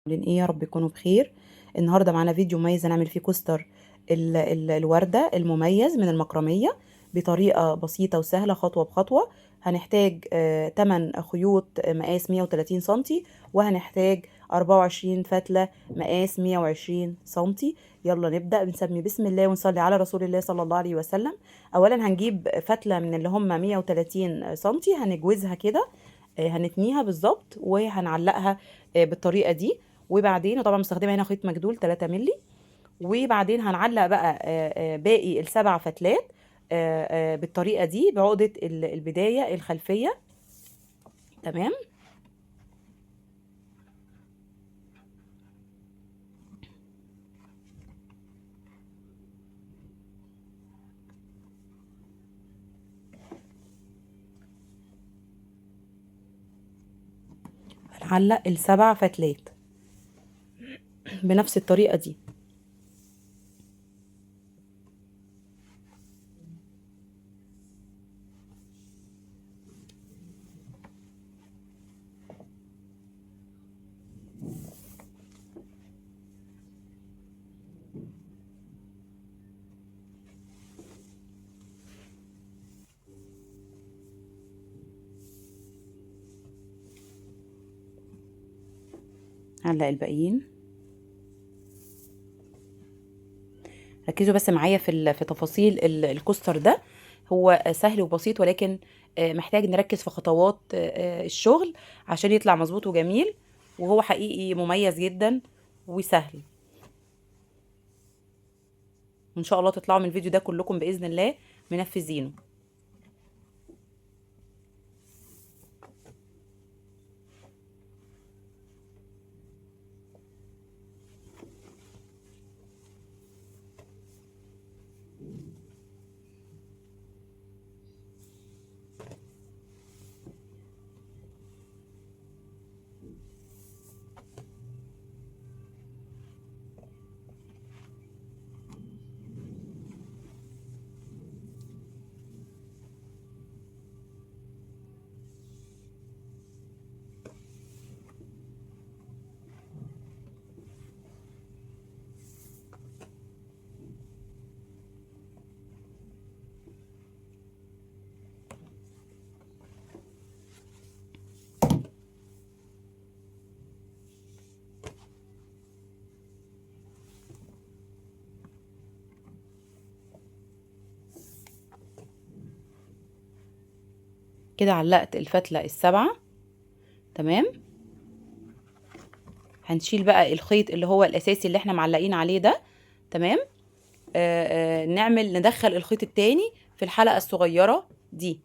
عاملين ايه؟ يا رب تكونوا بخير. النهارده معانا فيديو مميز هنعمل فيه كوستر الوردة المميز من المكرمية بطريقة بسيطة وسهلة خطوة بخطوة. هنحتاج 8 خيوط مقاس 130 سنتي، وهنحتاج 24 فتلة مقاس 120 سنتي. يلا نبدأ. بنسمي بسم الله ونصلي على رسول الله صلى الله عليه وسلم. اولا هنجيب فتلة من اللي هم 130 سنتي، هنجوزها كده، هنتنيها بالظبط وهنعلقها بالطريقة دي. وبعدين طبعا مستخدمه هنا خيط مجدول 3 مللي. وبعدين هنعلق بقى باقي السبع فتلات بالطريقه دي بعقده البدايه الخلفيه. تمام. هنعلق السبع فتلات بنفس الطريقه دي. هنعلق الباقيين. ركزوا بس معايا في تفاصيل الكوستر ده. هو سهل وبسيط، ولكن محتاج نركز في خطوات الشغل عشان يطلع مظبوط وجميل. وهو حقيقي مميز جدا وسهل. وان شاء الله تطلعوا من الفيديو ده كلكم باذن الله منفذينه. كده علقت الفتلة السبعة. تمام. هنشيل بقى الخيط اللي هو الأساسي اللي احنا معلقين عليه ده. تمام. ندخل الخيط التاني في الحلقة الصغيرة دي.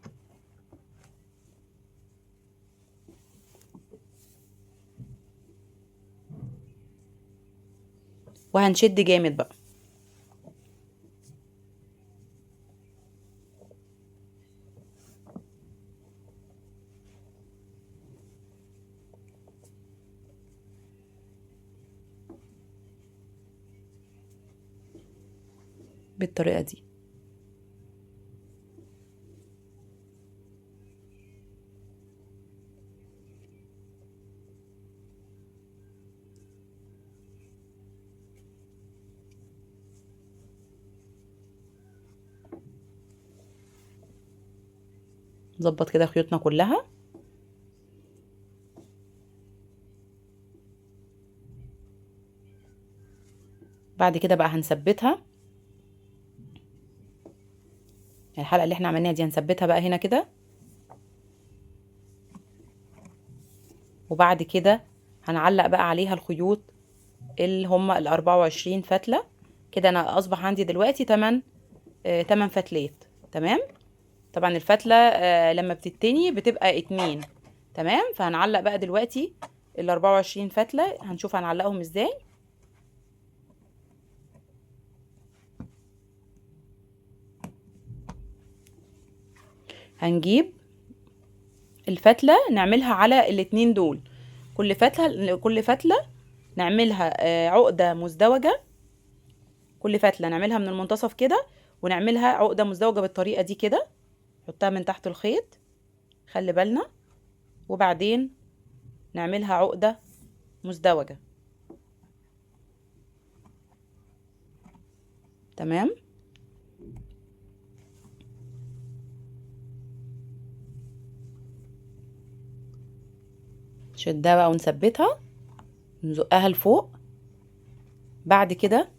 وهنشد جامد بقى. بالطريقة دي. نظبط كده خيوطنا كلها. بعد كده بقى هنثبتها. الحلقة اللي احنا عملناها دي هنثبتها بقى هنا كده. وبعد كده هنعلق بقى عليها الخيوط اللي هم ال 24 فتلة. كده انا اصبح عندي دلوقتي 8 فتلات. تمام. طبعا الفتلة لما بتتني بتبقى 2. تمام. فهنعلق بقى دلوقتي ال 24 فتلة، هنشوف هنعلقهم ازاي. هنجيب الفتلة نعملها على الاتنين دول. كل فتلة نعملها عقدة مزدوجة. كل فتلة نعملها من المنتصف كده، ونعملها عقدة مزدوجة بالطريقة دي كده. نحطها من تحت الخيط، خلي بالنا. وبعدين نعملها عقدة مزدوجة. تمام. نشدها بقى ونثبتها ونزقها لفوق. بعد كده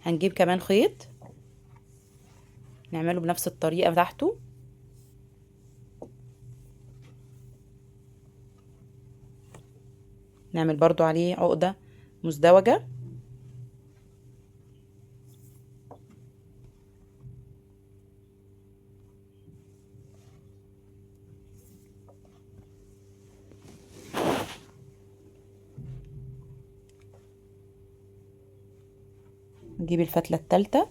هنجيب كمان خيط نعمله بنفس الطريقة بتاعته، نعمل برضو عليه عقدة مزدوجة. نجيب الفتلة التالتة،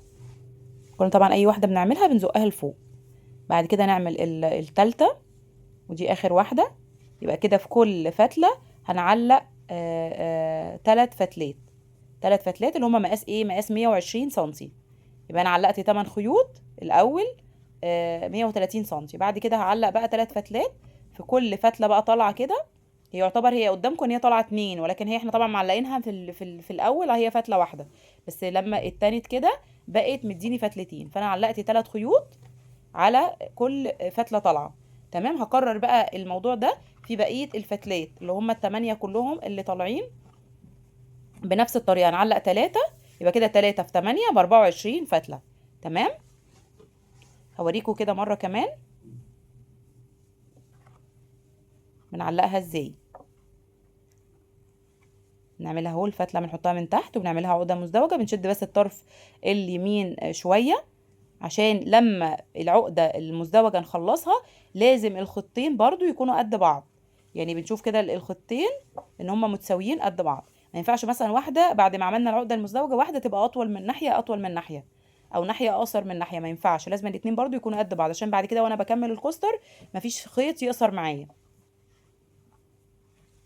كنا طبعا اي واحدة بنعملها بنزقها لفوق. بعد كده نعمل التالتة ودي اخر واحدة. يبقى كده في كل فتلة هنعلق 3 فتلات، 3 فتلات اللي هما مقاس ايه، مقاس 120 سنتي. يبقى انا علقت 8 خيوط الاول 130 سنتي. بعد كده هعلق بقى 3 فتلات، في كل فتله بقى طالعه كده. هي يعتبر هي قدامكم ان هي طالعه 2، ولكن هي احنا طبعا معلقينها في الاول هي فتله واحده، بس لما اتنت كده بقت مديني فتلتين، فانا علقت 3 خيوط على كل فتله طالعه. تمام. هكرر بقى الموضوع ده في بقيه الفتلات اللي هم ال8 كلهم اللي طالعين بنفس الطريقه. هنعلق 3، يبقى كده 3 في 8 ب 24 فتله. تمام. هوريكم كده مرة كمان بنعلقها ازاي. نعملها اهو الفتلة بنحطها من تحت وبنعملها عقدة مزدوجة، بنشد بس الطرف اليمين شوية عشان لما العقدة المزدوجة نخلصها لازم الخطين برضو يكونوا قد بعض. يعني بنشوف كده الخطين ان هما متساويين قد بعض. ما ينفعش مثلا واحدة بعد ما عملنا العقدة المزدوجة واحدة تبقى اطول من ناحية اطول من ناحية، او ناحية اقصر من ناحية. ما ينفعش، لازم الاتنين برضو يكونوا قد بعض عشان بعد كده وانا بكمل الكوستر مفيش خيط يقصر معايا.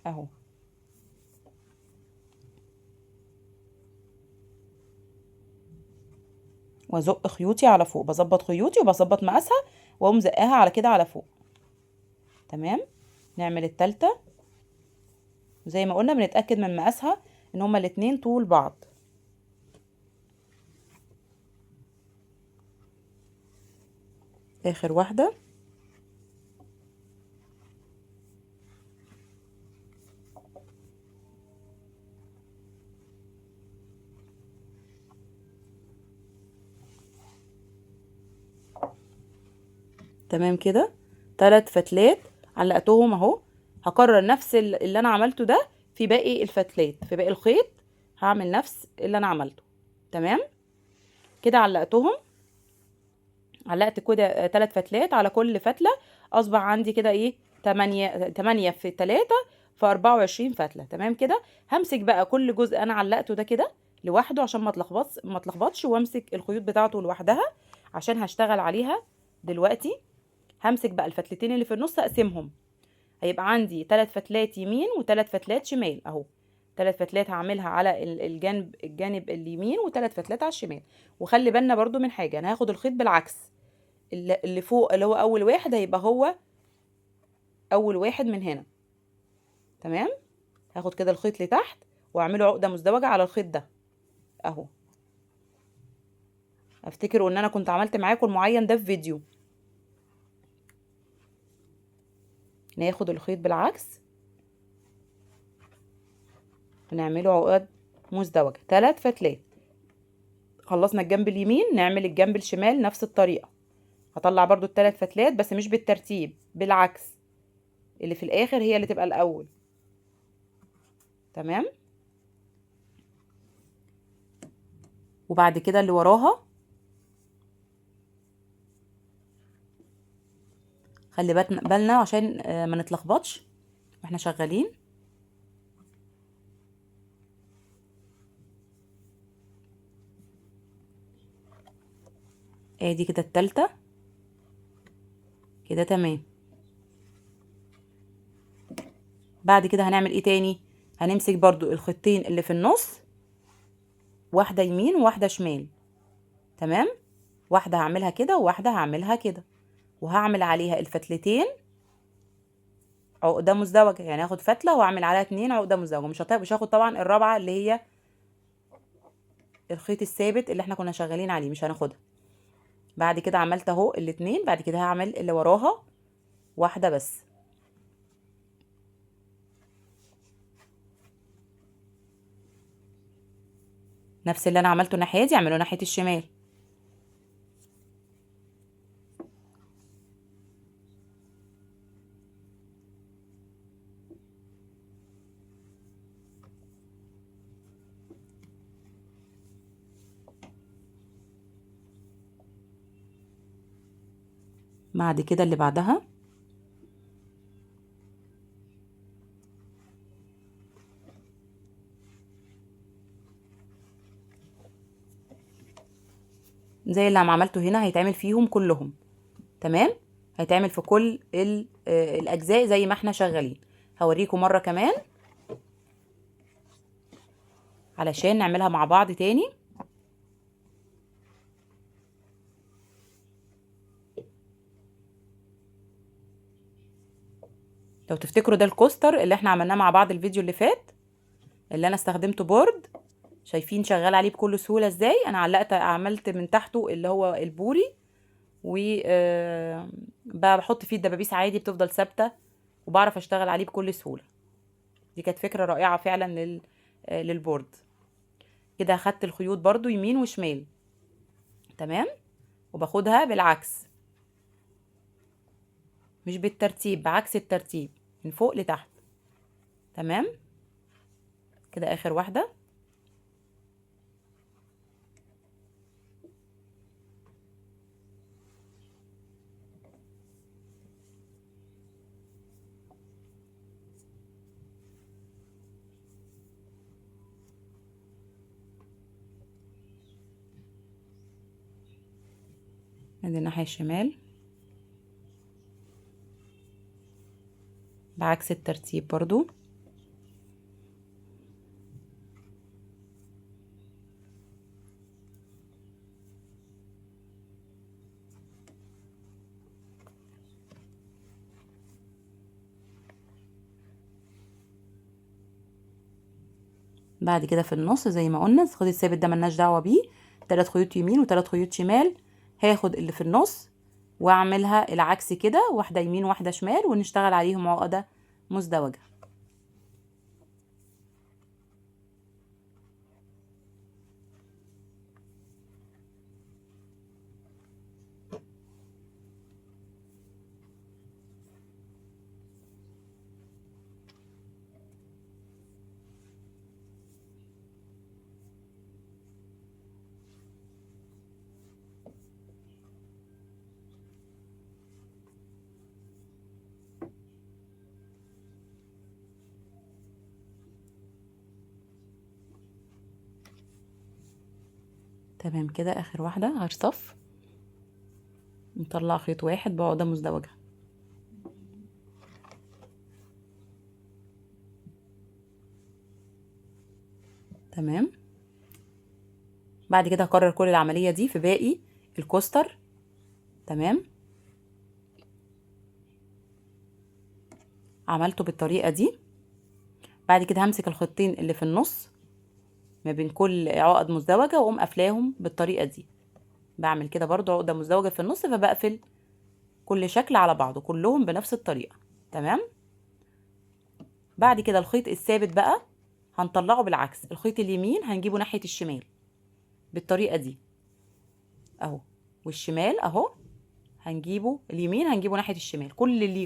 اهو. وازق خيوطي على فوق، بظبط خيوطي وبظبط مقاسها واقوم زقاها على كده على فوق. تمام. نعمل التالتة زي ما قلنا بنتأكد من مقاسها ان هما الاتنين طول بعض. اخر واحدة. تمام كده 3 فتلات علقتهم اهو. هكرر نفس اللي انا عملته ده في باقي الفتلات، في باقي الخيط هعمل نفس اللي انا عملته. تمام كده علقتهم، علقت كده 3 فتلات على كل فتلة. اصبح عندي كده ايه 8 في 3 في 24 فتلة. تمام كده. همسك بقى كل جزء انا علقته ده كده لوحده عشان ما اتلخبطش، وامسك الخيوط بتاعته لوحدها عشان هشتغل عليها دلوقتي. همسك بقى الفتلتين اللي في النص اقسمهم، هيبقى عندي 3 فتلات يمين و3 فتلات شمال اهو. 3 فتلات هعملها على الجانب اليمين و3 فتلات على الشمال. وخلي بالنا برضو من حاجة، انا هاخد الخيط بالعكس، اللي فوق اللي هو اول واحد هيبقى هو اول واحد من هنا. تمام. هاخد كده الخيط لتحت واعمله عقدة مزدوجة على الخيط ده اهو. افتكروا ان انا كنت عملت معاكم المعين ده في فيديو. ناخد الخيط بالعكس ونعمله عقد مزدوجة 3 فتلات. خلصنا الجنب اليمين نعمل الجنب الشمال نفس الطريقة. هطلع برضو ال3 فتلات بس مش بالترتيب، بالعكس، اللي في الاخر هي اللي تبقى الاول. تمام. وبعد كده اللي وراها خلي بالنا عشان ما نتلخبطش واحنا شغالين. ادي كده التالتة كده. تمام. بعد كده هنعمل ايه تاني؟ هنمسك برضو الخطين اللي في النص، واحدة يمين وواحدة شمال. تمام. واحدة هعملها كده وواحدة هعملها كده، وهعمل عليها الفتلتين عقدة مزدوجة. يعني هاخد فتلة واعمل عليها 2 عقدة مزدوجة. مش هاخد طبعا الرابعة اللي هي الخيط الثابت اللي احنا كنا شغالين عليه، مش هناخدها. بعد كده عملت اهو الاتنين، بعد كده هعمل اللي وراها واحدة بس. نفس اللي انا عملته الناحية دي اعمله ناحية الشمال. بعد كده اللي بعدها زي اللي عملته هنا هيتعمل فيهم كلهم. تمام، هيتعمل في كل الاجزاء زي ما احنا شغالين. هوريكم مرة كمان علشان نعملها مع بعض تاني. لو تفتكروا ده الكوستر اللي احنا عملناه مع بعض الفيديو اللي فات، اللي انا استخدمته بورد. شايفين شغال عليه بكل سهولة ازاي. انا عملت من تحته اللي هو البوري، و بحط فيه الدبابيس عادي بتفضل ثابتة، وبعرف اشتغل عليه بكل سهولة. دي كانت فكرة رائعة فعلا للبورد. كده اخدت الخيوط برضو يمين وشمال. تمام، وباخدها بالعكس، مش بالترتيب، بعكس الترتيب من فوق لتحت. تمام، كده اخر واحدة. ادي الناحية الشمال بعكس الترتيب برضو. بعد كده في النص زي ما قلنا الخيط الثابت ده ملناش دعوه بيه. 3 خيوط يمين و3 خيوط شمال. هاخد اللي في النص واعملها العكس كده، واحده يمين واحده شمال، ونشتغل عليهم عقده مزدوجه. تمام، كده اخر واحده هرصف، نطلع خيط واحد بعقده مزدوجه. تمام، بعد كده هكرر كل العمليه دي في باقي الكوستر. تمام، عملته بالطريقه دي. بعد كده همسك الخيطين اللي في النص ما بين كل عقد مزدوجه واقوم قافلاهم بالطريقه دي. بعمل كده برضو عقده مزدوجه في النص، فبقفل كل شكل على بعضه كلهم بنفس الطريقه. تمام، بعد كده الخيط الثابت بقى هنطلعه بالعكس. الخيط اليمين هنجيبه ناحيه الشمال بالطريقه دي اهو، والشمال اهو هنجيبه اليمين هنجيبه ناحيه الشمال.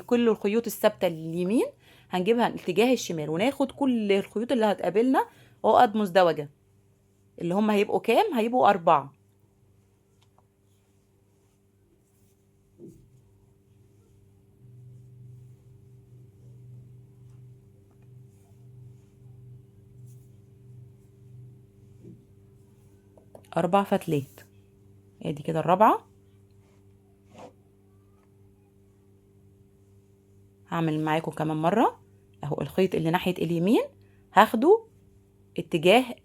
كل الخيوط الثابته اليمين هنجيبها اتجاه الشمال، وناخد كل الخيوط اللي هتقابلنا عقد مزدوجه، اللي هم هيبقوا كام؟ هيبقوا 4. أربع فتلات. ادي كده الرابعة. هعمل معاكم كمان مرة اهو. الخيط اللي ناحية اليمين هاخده اتجاه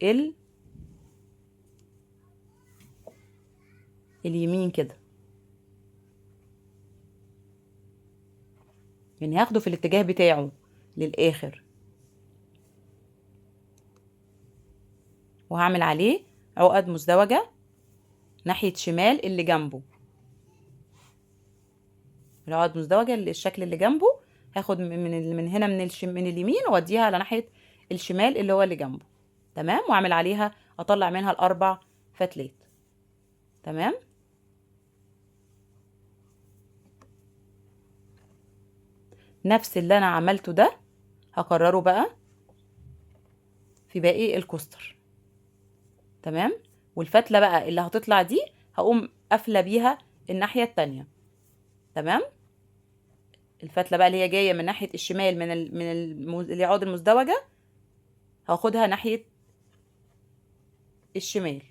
اليمين كده، يعني هاخده في الاتجاه بتاعه للآخر، وهعمل عليه عقد مزدوجة ناحية شمال اللي جنبه. العقد مزدوجة الشكل اللي جنبه هاخد من هنا من اليمين واوديها على ناحية الشمال اللي هو اللي جنبه. تمام. واعمل عليها اطلع منها الاربع فتلات. تمام. نفس اللي انا عملته ده هكرره بقى في باقي الكوستر. تمام. والفتلة بقى اللي هتطلع دي هقوم قافلة بيها الناحية التانية. تمام. الفتلة بقى اللي هي جاية من ناحية الشمال من العقد المزدوجة هاخدها ناحية الشمال،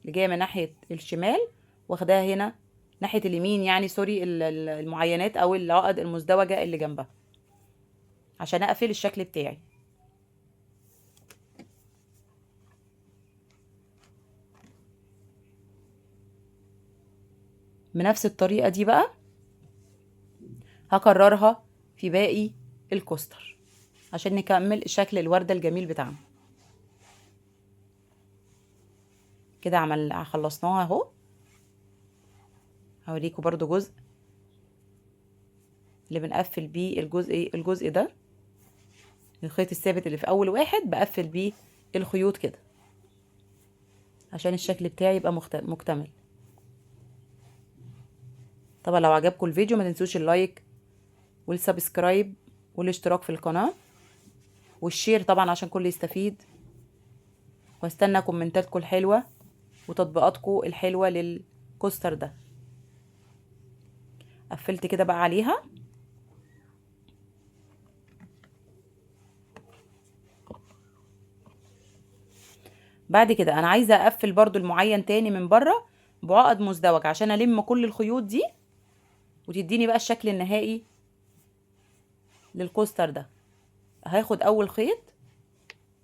اللي جاية من ناحية الشمال واخداها هنا ناحية اليمين، يعني سوري المعينات او العقد المزدوجة اللي جنبها عشان اقفل الشكل بتاعي. بنفس الطريقة دي بقى هكررها في باقي الكوستر عشان نكمل شكل الوردة الجميل بتاعنا. كده خلصناها اهو. هوريكم برضو جزء اللي بنقفل بيه الجزء ده، الخيط الثابت اللي في اول واحد بقفل بيه الخيوط كده عشان الشكل بتاعي يبقى مكتمل. طبعا لو عجبكم الفيديو ما تنسوش اللايك والسبسكرايب والاشتراك في القناة والشير طبعا عشان كل يستفيد، واستنى كومنتاتكم الحلوة وتطبيقاتكم الحلوة للكوستر ده. قفلت كده بقى عليها. بعد كده انا عايزة اقفل برضو المعين تاني من بره بعقد مزدوج عشان الم كل الخيوط دي وتديني بقى الشكل النهائي للكوستر ده. هاخد اول خيط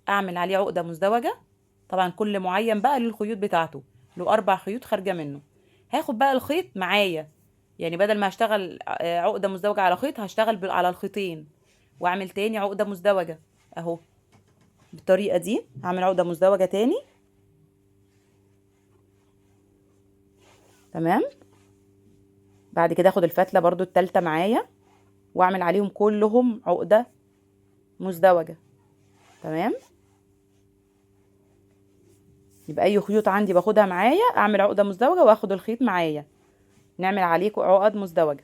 اعمل عليه عقدة مزدوجة، طبعا كل معين بقى للخيوط بتاعته، له 4 خيوط خارجة منه. هاخد بقى الخيط معايا، يعني بدل ما هشتغل عقدة مزدوجة على خيط هشتغل على الخيطين واعمل تاني عقدة مزدوجة اهو. بالطريقة دي هعمل عقدة مزدوجة تاني. تمام. بعد كده اخد الفتلة برضو التالتة معايا واعمل عليهم كلهم عقدة مزدوجة. تمام. يبقى اي خيوط عندي باخدها معايا اعمل عقدة مزدوجة واخد الخيط معايا نعمل عليه عقد مزدوجة.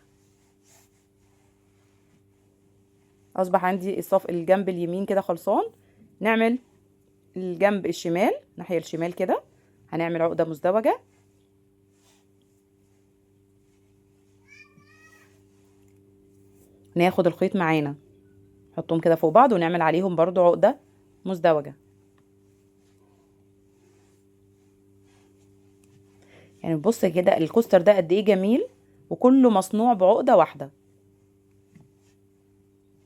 اصبح عندي الصف الجنب اليمين كده خلصان. نعمل الجنب الشمال ناحية الشمال كده هنعمل عقدة مزدوجة. ناخد الخيط معانا نحطهم كده فوق بعض ونعمل عليهم برضو عقدة مزدوجة. يعني بص كده الكوستر ده قد ايه جميل وكله مصنوع بعقدة واحدة.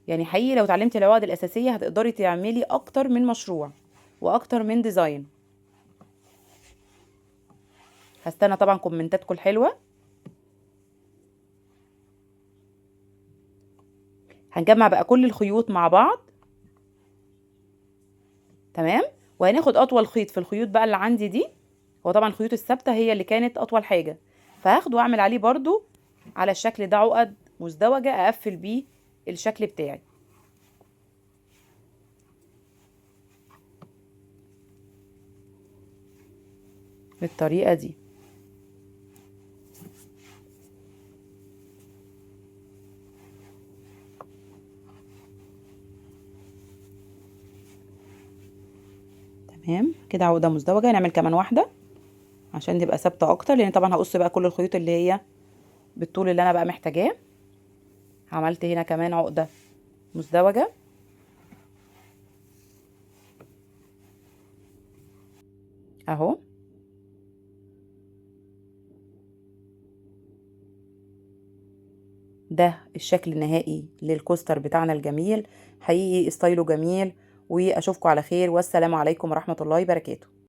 يعني حقيقي لو اتعلمتي العقد الأساسية هتقدري تعملي أكتر من مشروع وأكتر من ديزاين. هستنى طبعا كومنتاتكم الحلوة. هنجمع بقى كل الخيوط مع بعض. تمام. وهناخد أطول خيط في الخيوط بقى اللي عندي دي، هو طبعا الخيوط الثابتة هي اللي كانت أطول حاجة، فهاخده وأعمل عليه برضو على الشكل ده عقد مزدوجة أقفل بيه الشكل بتاعي بالطريقة دي. تمام كده عقدة مزدوجة. نعمل كمان واحدة عشان تبقى ثابتة اكتر، لان طبعا هقص بقى كل الخيوط اللي هي بالطول اللي انا بقى محتاجاه. عملت هنا كمان عقدة مزدوجة اهو. ده الشكل النهائي للكوستر بتاعنا الجميل، حقيقي ستايله جميل. واشوفكم على خير، والسلام عليكم ورحمة الله وبركاته.